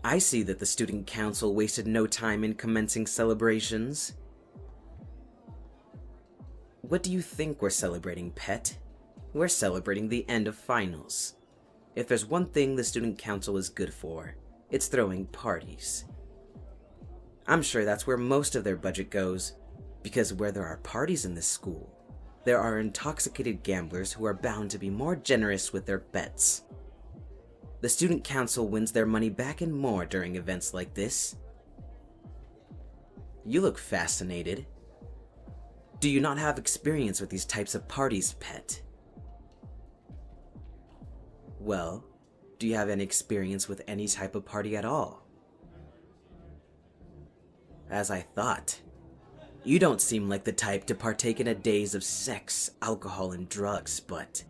I see that the student council wasted no time in commencing celebrations. What do you think we're celebrating, pet? We're celebrating the end of finals. If there's one thing the student council is good for, it's throwing parties. I'm sure that's where most of their budget goes, because where there are parties in this school, there are intoxicated gamblers who are bound to be more generous with their bets. The student council wins their money back and more during events like this. You look fascinated. Do you not have experience with these types of parties, pet? Well, do you have any experience with any type of party at all? As I thought. You don't seem like the type to partake in a daze of sex, alcohol, and drugs, but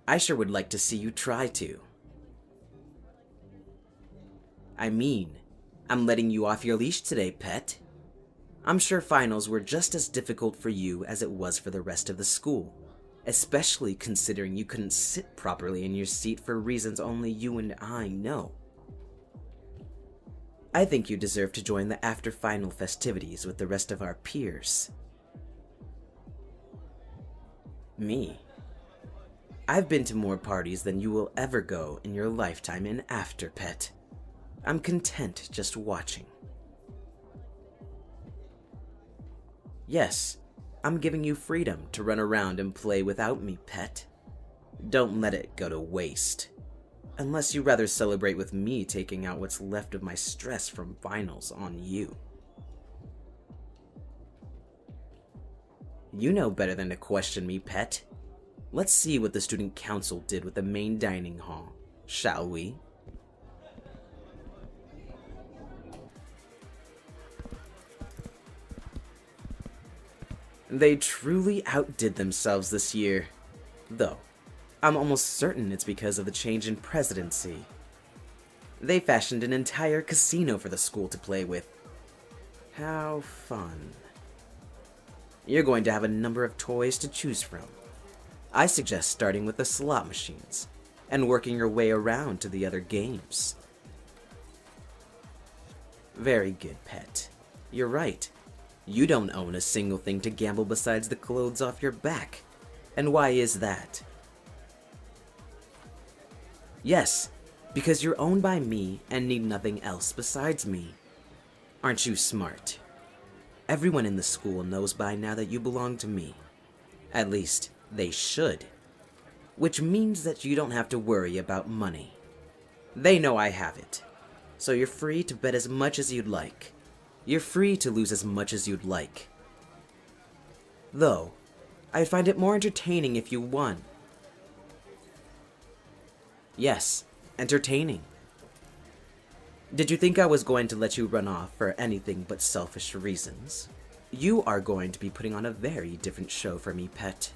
I sure would like to see you try to. I mean, I'm letting you off your leash today, pet. I'm sure finals were just as difficult for you as it was for the rest of the school, especially considering you couldn't sit properly in your seat for reasons only you and I know. I think you deserve to join the after-final festivities with the rest of our peers. Me? I've been to more parties than you will ever go in your lifetime in after, pet. I'm content just watching. Yes, I'm giving you freedom to run around and play without me, pet. Don't let it go to waste. Unless you rather celebrate with me taking out what's left of my stress from finals on you. You know better than to question me, pet. Let's see what the student council did with the main dining hall, shall we? They truly outdid themselves this year, though. I'm almost certain it's because of the change in presidency. They fashioned an entire casino for the school to play with. How fun. You're going to have a number of toys to choose from. I suggest starting with the slot machines, and working your way around to the other games. Very good, pet. You're right. You don't own a single thing to gamble besides the clothes off your back. And why is that? Yes, because you're owned by me and need nothing else besides me. Aren't you smart? Everyone in the school knows by now that you belong to me. At least, they should. Which means that you don't have to worry about money. They know I have it. So you're free to bet as much as you'd like. You're free to lose as much as you'd like. Though, I'd find it more entertaining if you won. Yes, entertaining. Did you think I was going to let you run off for anything but selfish reasons? You are going to be putting on a very different show for me, pet.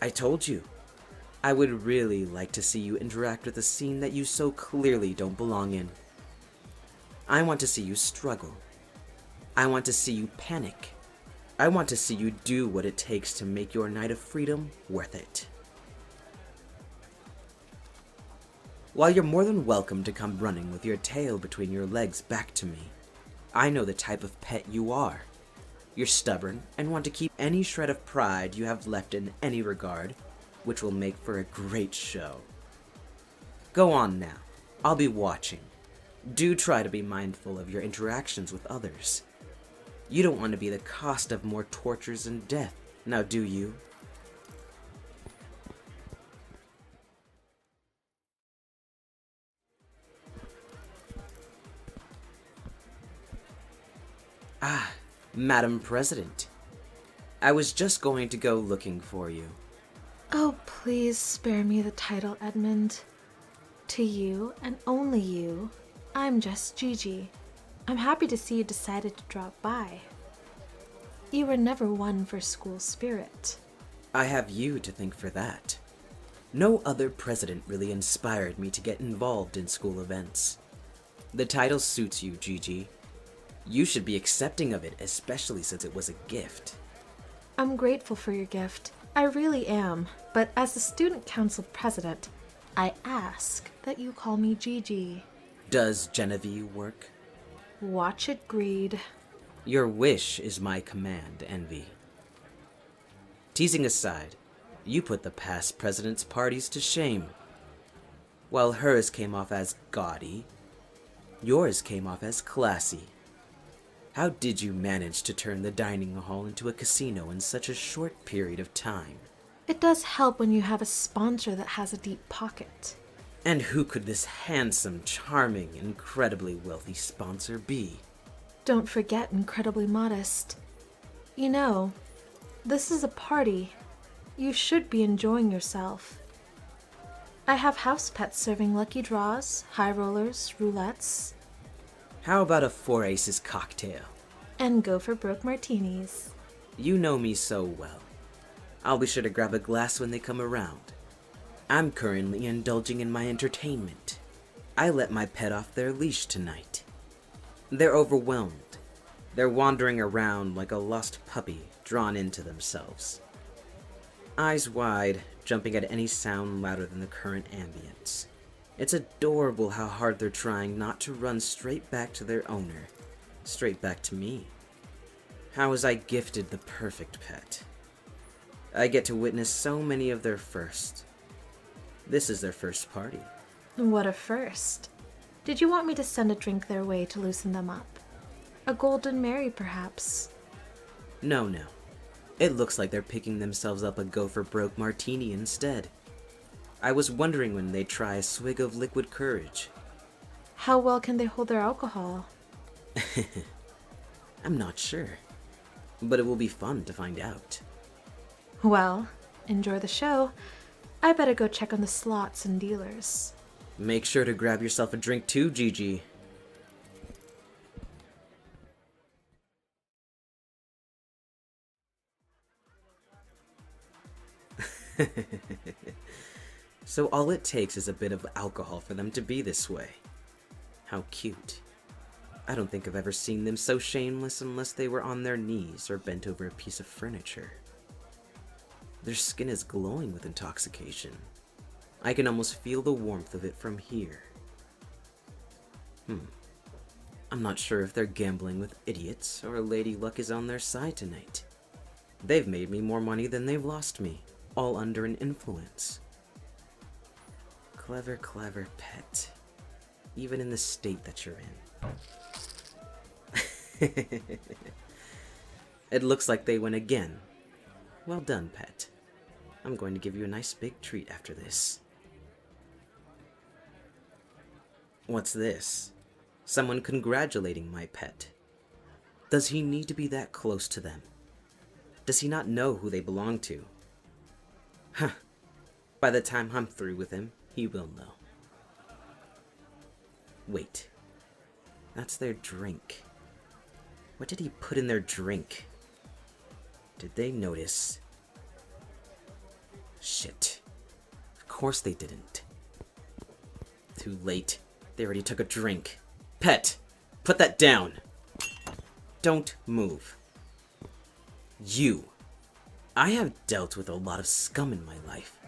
I told you. I would really like to see you interact with a scene that you so clearly don't belong in. I want to see you struggle. I want to see you panic. I want to see you do what it takes to make your night of freedom worth it. While you're more than welcome to come running with your tail between your legs back to me, I know the type of pet you are. You're stubborn and want to keep any shred of pride you have left in any regard, which will make for a great show. Go on now. I'll be watching. Do try to be mindful of your interactions with others. You don't want to be the cost of more tortures and death, now do you? Ah, Madam President. I was just going to go looking for you. Oh, please spare me the title, Edmund. To you, and only you, I'm just Gigi. I'm happy to see you decided to drop by. You were never one for school spirit. I have you to thank for that. No other president really inspired me to get involved in school events. The title suits you, Gigi. You should be accepting of it, especially since it was a gift. I'm grateful for your gift. I really am. But as the student council president, I ask that you call me Gigi. Does Genevieve work? Watch it, greed. Your wish is my command, Envy. Teasing aside, you put the past president's parties to shame. While hers came off as gaudy, yours came off as classy. How did you manage to turn the dining hall into a casino in such a short period of time? It does help when you have a sponsor that has a deep pocket. And who could this handsome, charming, incredibly wealthy sponsor be? Don't forget incredibly modest. You know, this is a party. You should be enjoying yourself. I have house pets serving lucky draws, high rollers, roulettes. How about a 4 aces cocktail? And go for broke martinis. You know me so well. I'll be sure to grab a glass when they come around. I'm currently indulging in my entertainment. I let my pet off their leash tonight. They're overwhelmed. They're wandering around like a lost puppy drawn into themselves. Eyes wide, jumping at any sound louder than the current ambience. It's adorable how hard they're trying not to run straight back to their owner, straight back to me. How was I gifted the perfect pet? I get to witness so many of their firsts. This is their first party. What a first. Did you want me to send a drink their way to loosen them up? A Golden Mary, perhaps? No. It looks like they're picking themselves up a go-for-broke martini instead. I was wondering when they'd try a swig of liquid courage. How well can they hold their alcohol? I'm not sure, but it will be fun to find out. Well, enjoy the show. I better go check on the slots and dealers. Make sure to grab yourself a drink too, Gigi. So all it takes is a bit of alcohol for them to be this way. How cute. I don't think I've ever seen them so shameless unless they were on their knees or bent over a piece of furniture. Their skin is glowing with intoxication. I can almost feel the warmth of it from here. I'm not sure if they're gambling with idiots or Lady Luck is on their side tonight. They've made me more money than they've lost me, all under an influence. Clever, clever pet. Even in the state that you're in. It looks like they win again. Well done, pet. I'm going to give you a nice big treat after this. What's this? Someone congratulating my pet. Does he need to be that close to them? Does he not know who they belong to? Huh. By the time I'm through with him, he will know. Wait. That's their drink. What did he put in their drink? Did they notice? Shit. Of course they didn't. Too late. They already took a drink. Pet! Put that down! Don't move. You. I have dealt with a lot of scum in my life.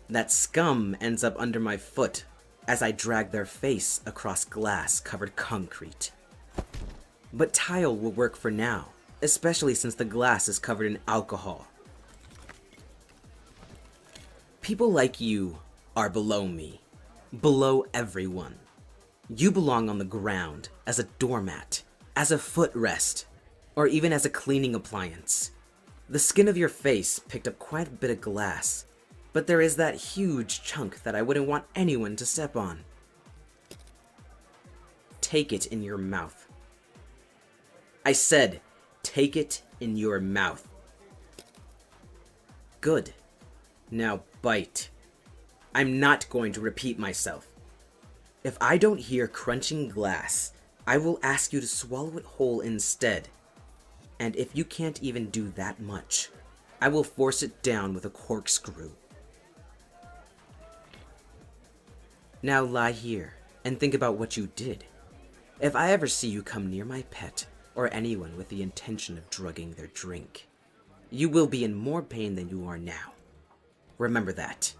That scum ends up under my foot as I drag their face across glass-covered concrete. But tile will work for now, especially since the glass is covered in alcohol. People like you are below me, below everyone. You belong on the ground as a doormat, as a footrest, or even as a cleaning appliance. The skin of your face picked up quite a bit of glass, but there is that huge chunk that I wouldn't want anyone to step on. Take it in your mouth. I said, take it in your mouth. Good. Now bite. I'm not going to repeat myself. If I don't hear crunching glass, I will ask you to swallow it whole instead. And if you can't even do that much, I will force it down with a corkscrew. Now lie here and think about what you did. If I ever see you come near my pet or anyone with the intention of drugging their drink, you will be in more pain than you are now. Remember that.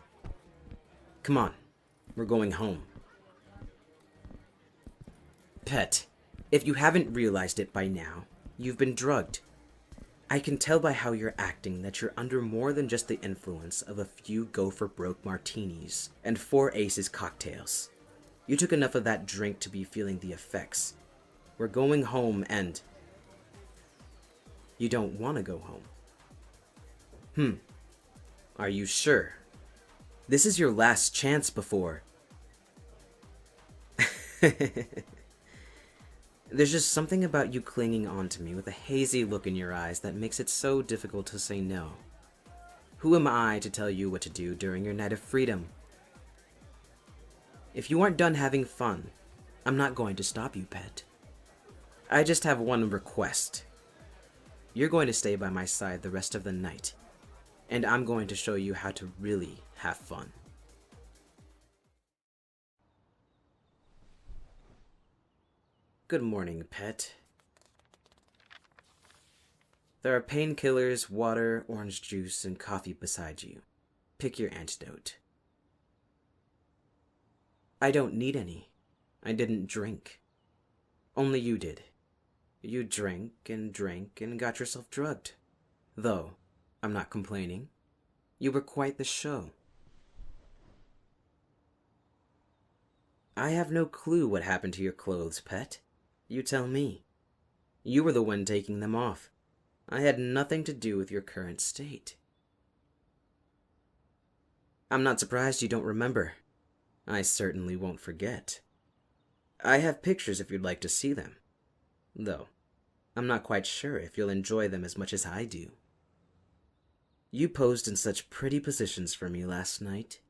Come on, we're going home. Pet, if you haven't realized it by now, you've been drugged. I can tell by how you're acting that you're under more than just the influence of a few go-for-broke martinis and 4 Aces cocktails. You took enough of that drink to be feeling the effects. We're going home and... You don't want to go home. Are you sure? This is your last chance before... There's just something about you clinging on to me with a hazy look in your eyes that makes it so difficult to say no. Who am I to tell you what to do during your night of freedom? If you aren't done having fun, I'm not going to stop you, pet. I just have one request. You're going to stay by my side the rest of the night, and I'm going to show you how to really have fun. Good morning, pet. There are painkillers, water, orange juice, and coffee beside you. Pick your antidote. I don't need any. I didn't drink. Only you did. You drank and got yourself drugged. Though, I'm not complaining. You were quite the show. I have no clue what happened to your clothes, pet. You tell me. You were the one taking them off. I had nothing to do with your current state. I'm not surprised you don't remember. I certainly won't forget. I have pictures if you'd like to see them. Though, I'm not quite sure if you'll enjoy them as much as I do. You posed in such pretty positions for me last night.